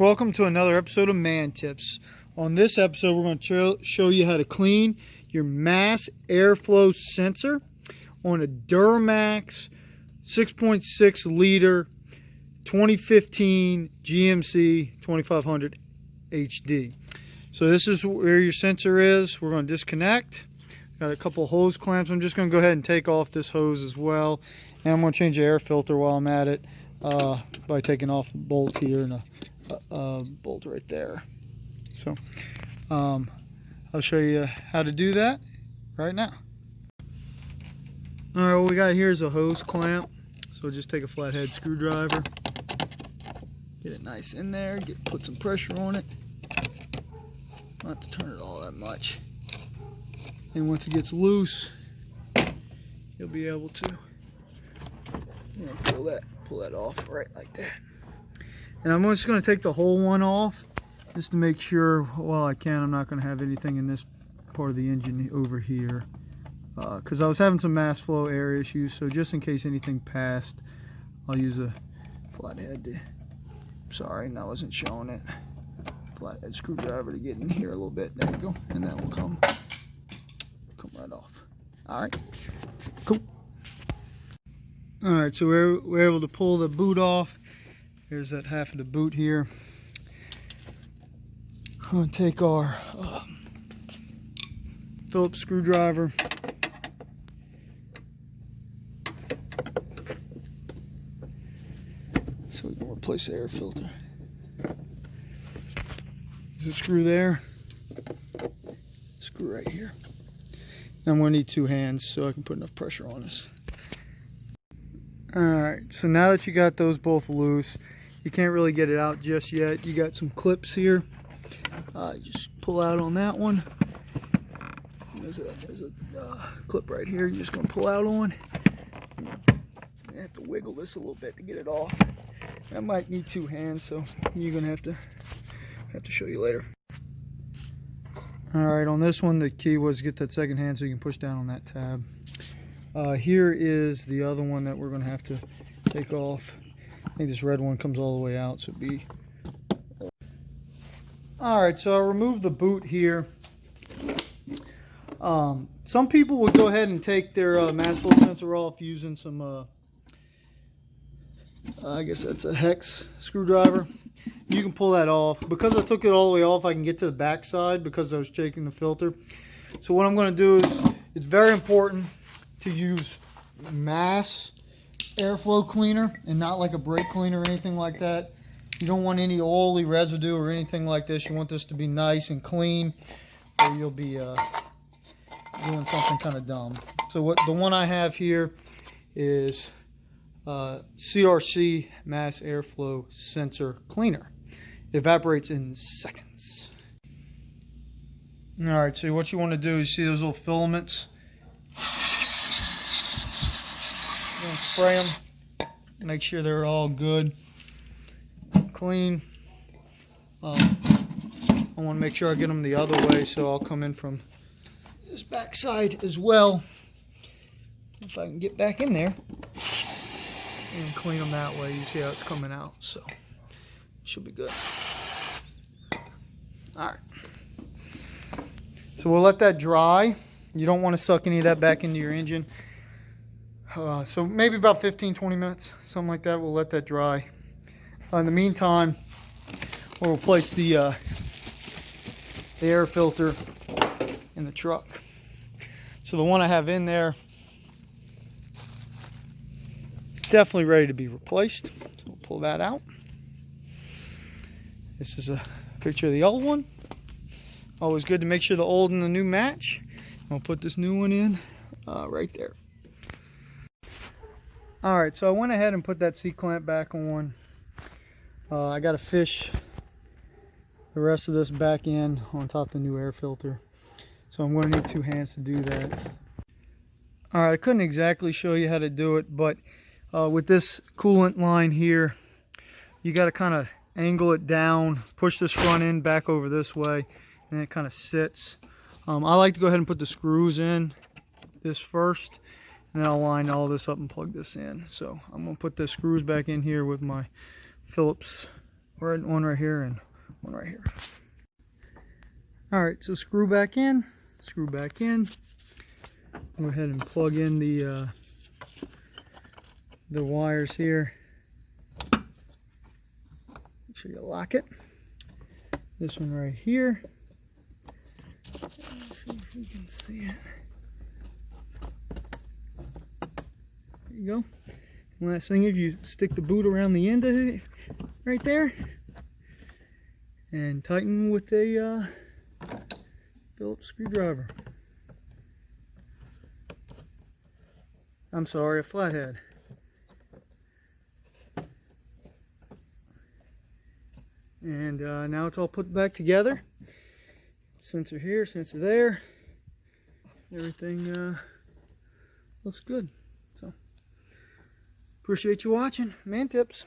welcome to another episode of Man Tips. On this episode, we're going to show you how to clean your mass airflow sensor on a Duramax 6.6 liter 2015 GMC 2500HD. So this is where your sensor is. We're going to disconnect. Got a couple hose clamps. I'm just going to go ahead and take off this hose as well. And I'm going to change the air filter while I'm at it by taking off the bolt here and a bolt right there. So I'll show you how to do that right now. Alright, what we got here is a hose clamp. So just take a flathead screwdriver, get it nice in there, put some pressure on it. Not to turn it all that much. And once it gets loose, you'll be able to pull that off right like that. And I'm just going to take the whole one off just to make sure, while I can, I'm not going to have anything in this part of the engine over here, because I was having some mass flow air issues. So just in case anything passed, I'll use a flathead sorry, I wasn't showing it. Flathead screwdriver to get in here a little bit. There you go, and that will come right off. All right, cool. All right, so we're able to pull the boot off. Here's that half of the boot here. I'm going to take our Phillips screwdriver. So we can replace the air filter. There's a screw there. Screw right here. I'm going to need two hands so I can put enough pressure on this. Alright, so now that you got those both loose, you can't really get it out just yet. You got some clips here. Just pull out on that one. There's a clip right here you're just going to pull out on. You have to wiggle this a little bit to get it off. I might need two hands, so you're going to have to show you later. Alright, on this one the key was to get that second hand so you can push down on that tab. Here is the other one that we're going to have to take off. I think this red one comes all the way out, so it'd be... Alright, so I'll remove the boot here. Some people would go ahead and take their mass flow sensor off using some, I guess that's a hex screwdriver. You can pull that off. Because I took it all the way off, I can get to the back side because I was checking the filter. So what I'm going to do is, it's very important to use mass airflow cleaner and not like a brake cleaner or anything like that. You don't want any oily residue or anything like this. You want this to be nice and clean, or you'll be doing something kind of dumb. So the one I have here is CRC mass airflow sensor cleaner. It evaporates in seconds. Alright, so what you want to do is, see those little filaments? You're going to spray them, make sure they're all good, clean. I want to make sure I get them the other way, so I'll come in from this back side as well, if I can get back in there, and clean them that way. You see how it's coming out, so should be good. Alright, so we'll let that dry. You don't want to suck any of that back into your engine. So maybe about 15-20 minutes, something like that. We'll let that dry. In the meantime, we'll replace the air filter in the truck. So the one I have in there is definitely ready to be replaced. So we'll pull that out. This is a picture of the old one. Always good to make sure the old and the new match. I'll put this new one in right there. Alright, so I went ahead and put that C-clamp back on. I got to fish the rest of this back in on top of the new air filter. So I'm going to need two hands to do that. Alright, I couldn't exactly show you how to do it, but with this coolant line here, you got to kind of angle it down, push this front end back over this way, and it kind of sits. I like to go ahead and put the screws in this first, and then I'll line all this up and plug this in. So I'm going to put the screws back in here with my Phillips one right here and one right here. All right, so screw back in. Go ahead and plug in the wires here. Make sure you lock it. This one right here. Let's see if we can see it. There you go. Last thing is you stick the boot around the end of it right there and tighten with a Phillips screwdriver. I'm sorry, a flathead. And now it's all put back together. Sensor here, sensor there. Everything looks good. So, appreciate you watching. Man Tips.